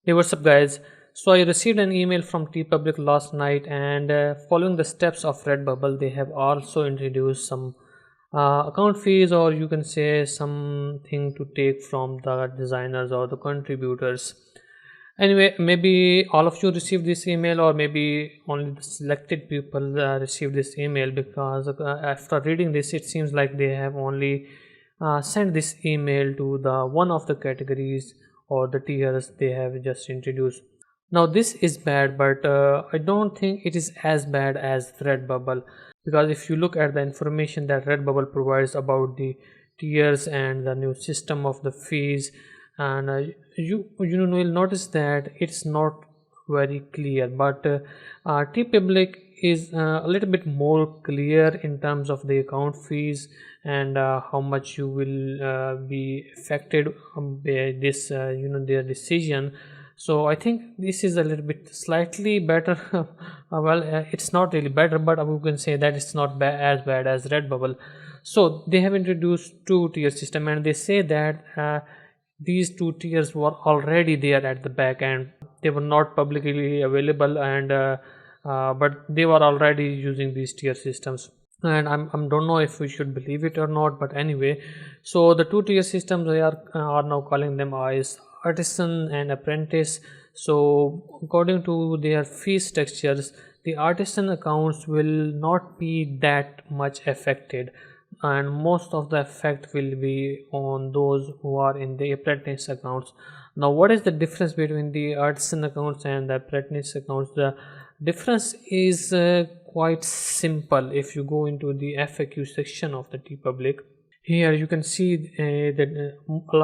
Hey, what's up, guys? So I received an email from Teepublic last night, and following the steps of Redbubble, they have also introduced some account fees, or you can say something to take from the designers or the contributors. Anyway, maybe all of you received this email, or maybe only the selected people received this email, because after reading this, it seems like they have only sent this email to the one of the categories or the tiers they have just introduced. Now this is bad, but I don't think it is as bad as Redbubble, because if you look at the information that Redbubble provides about the tiers and the new system of the fees, and you will notice that it's not very clear, but Teepublic is a little bit more clear in terms of the account fees and how much you will be affected by this their decision. So I think this is a little bit slightly better. Well, it's not really better, but we can say that it's not as bad as Redbubble. So they have introduced two tier system, and they say that these two tiers were already there at the back end. They were not publicly available, and but they were already using these tier systems. And I don't know if we should believe it or not, but anyway, so the two tier systems, they are now calling them as artisan and apprentice. So according to their fee structures, the artisan accounts will not be that much affected, and most of the effect will be on those who are in the apprentice accounts. Now, what is the difference between the artisan accounts and the apprentice accounts? The difference is quite simple. If you go into the FAQ section of the Teepublic, here you can see that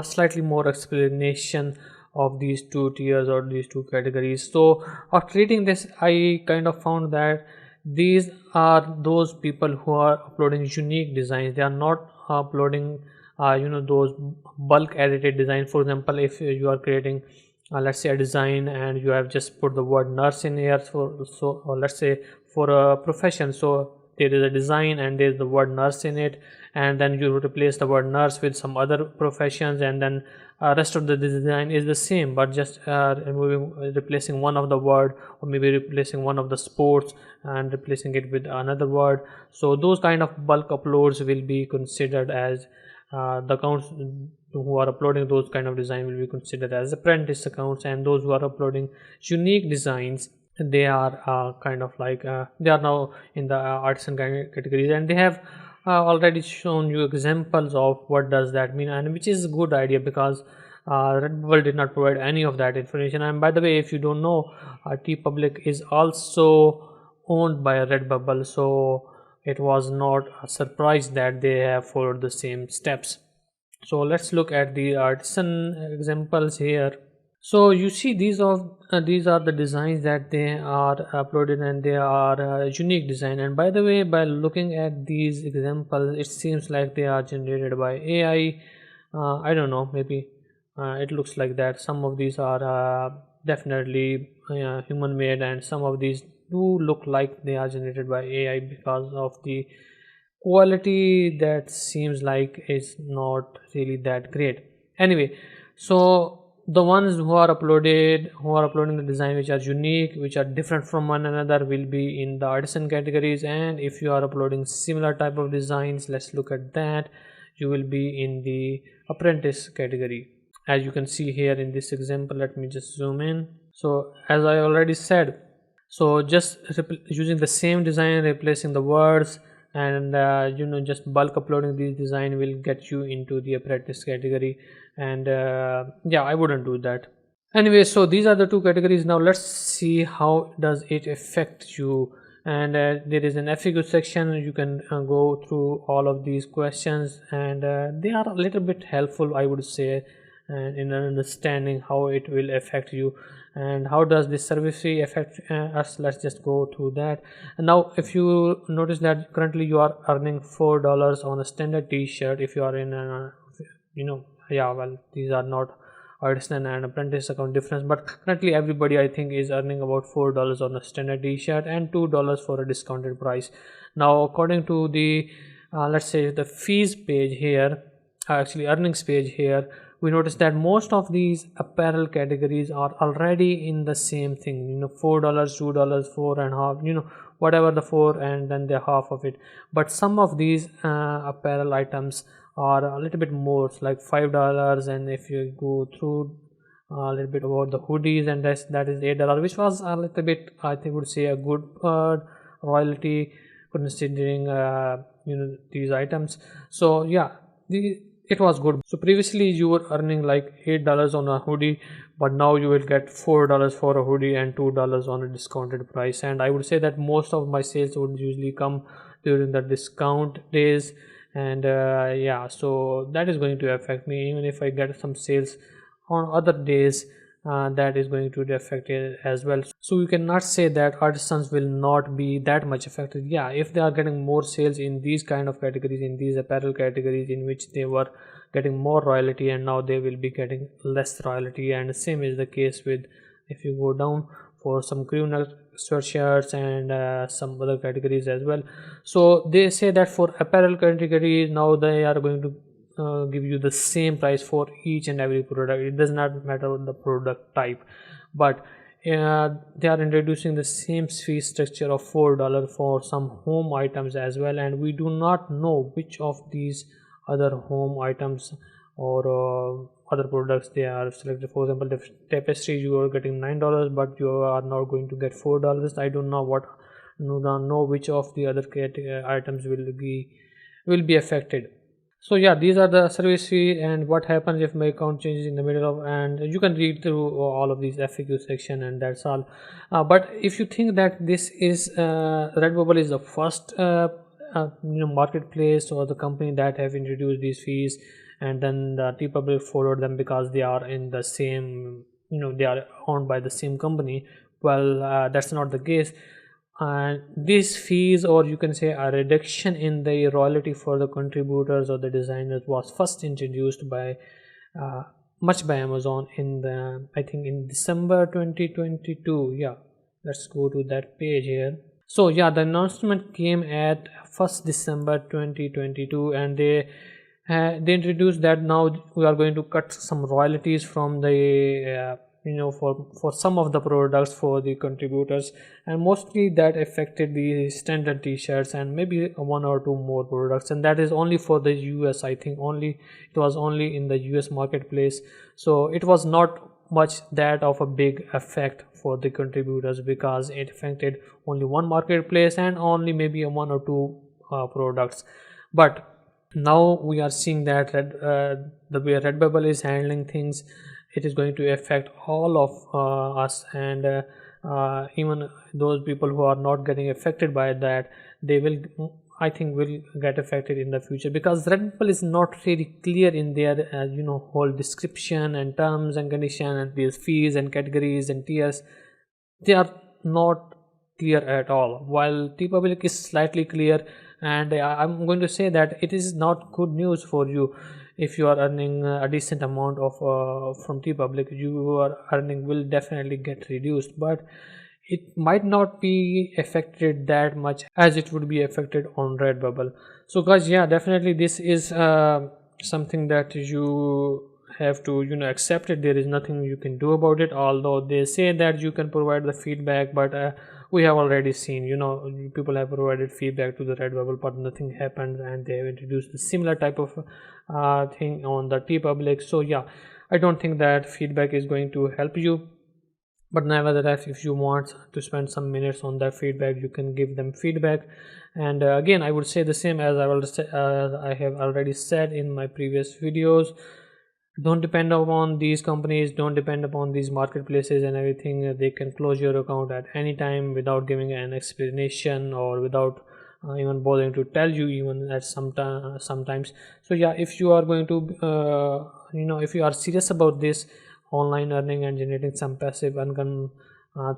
slightly more explanation of these two tiers or these two categories. So after reading this, I kind of found that these are those people who are uploading unique designs. They are not uploading those bulk edited designs. For example, if you are creating let's say a design and you have just put the word nurse in here, or let's say for a profession, so there is a design and there is the word nurse in it, and then you replace the word nurse with some other professions, and then rest of the design is the same, but just replacing one of the word, or maybe replacing one of the sports and replacing it with another word. So those kind of bulk uploads will be considered as the accounts who are uploading those kind of design will be considered as apprentice accounts, and those who are uploading unique designs, they are kind of like they are now in the artisan categories, and they have already shown you examples of what does that mean, and which is a good idea, because Redbubble did not provide any of that information. And by the way, if you don't know, Teepublic is also owned by Redbubble, so it was not a surprise that they have followed the same steps. So let's look at the artisan examples here. So you see these are the designs that they are uploaded, and they are unique design. And by the way, by looking at these examples, it seems like they are generated by AI. I don't know, maybe it looks like that. Some of these are definitely human made, and some of these do look like they are generated by AI, because of the quality that seems like is not really that great. Anyway, so the ones who are uploading the design which are unique, which are different from one another, will be in the artisan categories. And if you are uploading similar type of designs, let's look at that, you will be in the apprentice category. As you can see here in this example, let me just zoom in. So as I already said, so just using the same design, replacing the words, and just bulk uploading these design will get you into the apprentice category. And yeah, I wouldn't do that. Anyway, so these are the two categories. Now let's see how does it affect you. And there is an FAQ section. You can go through all of these questions, and they are a little bit helpful, I would say, and in understanding how it will affect you. And how does this service fee affect us? Let's just go through that. And now if you notice that currently you are earning $4 on a standard t-shirt, if you are in a yeah, well, these are not artisan and apprentice account difference, but currently everybody, I think, is earning about $4 on a standard t-shirt and $2 for a discounted price. Now according to the let's say the fees page here, actually earnings page here, we notice that most of these apparel categories are already in the same thing, $4, $2, four and a half, whatever the four and then the half of it. But some of these apparel items are a little bit more, like $5. And if you go through a little bit about the hoodies, and that is $8, which was a little bit, I think, would say a good royalty considering these items. So yeah, it was good. So previously you were earning like $8 on a hoodie, but now you will get $4 for a hoodie and $2 on a discounted price. And I would say that most of my sales would usually come during the discount days. And yeah, so that is going to affect me. Even if I get some sales on other days, that is going to be affected as well. So you cannot say that artisans will not be that much affected. Yeah, if they are getting more sales in these kind of categories, in these apparel categories in which they were getting more royalty, and now they will be getting less royalty. And the same is the case with, if you go down for some crew neck sweatshirts and some other categories as well. So they say that for apparel categories now they are going to give you the same price for each and every product. It does not matter the product type, but they are introducing the same fee structure of $4 for some home items as well. And we do not know which of these other home items or other products they are selected. For example, the tapestry, you are getting $9, but you are now going to get $4. I don't know which of the other items will be affected. So yeah, these are the service fee and what happens if my account changes in the middle of, and you can read through all of these FAQ section, and that's all. But if you think that this is Redbubble is the first marketplace or the company that have introduced these fees, and then the Teepublic followed them because they are in the same, they are owned by the same company, well, that's not the case. And these fees, or you can say a reduction in the royalty for the contributors or the designers, was first introduced by Amazon in the, I think, in December 2022. Yeah, let's go to that page here. So yeah, the announcement came at 1st December 2022, and they introduced that now we are going to cut some royalties from the for some of the products for the contributors, and mostly that affected the standard t-shirts and maybe one or two more products, and that is only for the US. I think it was only in the US marketplace, so it was not much that of a big effect for the contributors because it affected only one marketplace and only maybe one or two products. But now we are seeing that the way Redbubble is handling things, it is going to affect all of us, and even those people who are not getting affected by that, they will, I think, will get affected in the future, because Redbubble is not really clear in their whole description and terms and conditions and these fees and categories and tiers. They are not clear at all, while Teepublic is slightly clear. And I'm going to say that it is not good news for you. If you are earning a decent amount of from Teepublic, your earning will definitely get reduced, but it might not be affected that much as it would be affected on Redbubble. So guys, yeah, definitely this is something that you have to accept it. There is nothing you can do about it, although they say that you can provide the feedback, but we have already seen people have provided feedback to the Redbubble, but nothing happened, and they have introduced a similar type of thing on the Teepublic. So yeah, I don't think that feedback is going to help you, but nevertheless, if you want to spend some minutes on that feedback, you can give them feedback. And again, I would say the same as I have already said in my previous videos. Don't depend upon these companies, don't depend upon these marketplaces and everything. They can close your account at any time without giving an explanation, or without even bothering to tell you, even at sometimes. So yeah, if you are going to if you are serious about this online earning and generating some passive income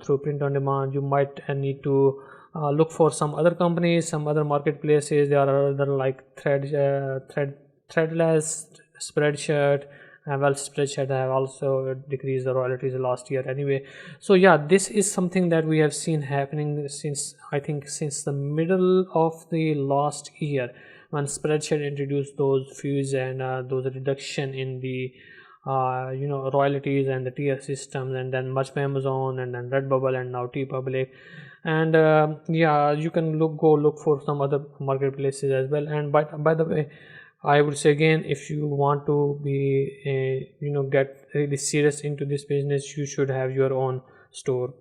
through print on demand, you might need to look for some other companies, some other marketplaces. There are other like Threadless, Spreadshirt. Well, Spreadshirt have also decreased the royalties last year anyway. So yeah, this is something that we have seen happening since, I think, since the middle of the last year, when Spreadshirt introduced those fees and those reduction in the royalties and the tier systems, and then merch by Amazon, and then Redbubble, and now Teepublic. And yeah, you can go look for some other marketplaces as well. And by the way, I would say again, if you want to be get really serious into this business, you should have your own store,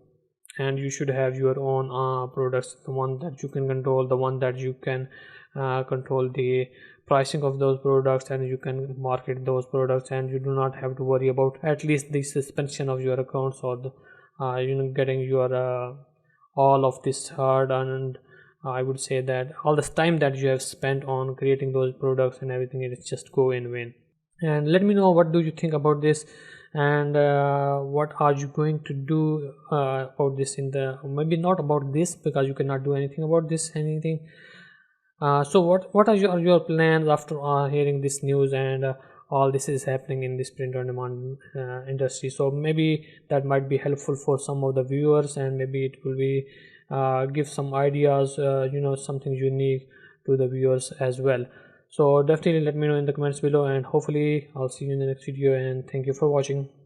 and you should have your own products, the one that you can control, the one that you can control the pricing of those products, and you can market those products, and you do not have to worry about at least the suspension of your accounts, or the getting your all of this hard. And I would say that all this time that you have spent on creating those products and everything, it is just go in vain. And let me know what do you think about this, and what are you going to do about this, in the maybe not about this, because you cannot do anything about this anything. So what are your plans after hearing this news, and all this is happening in this print on demand industry? So maybe that might be helpful for some of the viewers, and maybe it will be give some ideas, something unique to the viewers as well. So definitely let me know in the comments below, and hopefully I'll see you in the next video, and thank you for watching.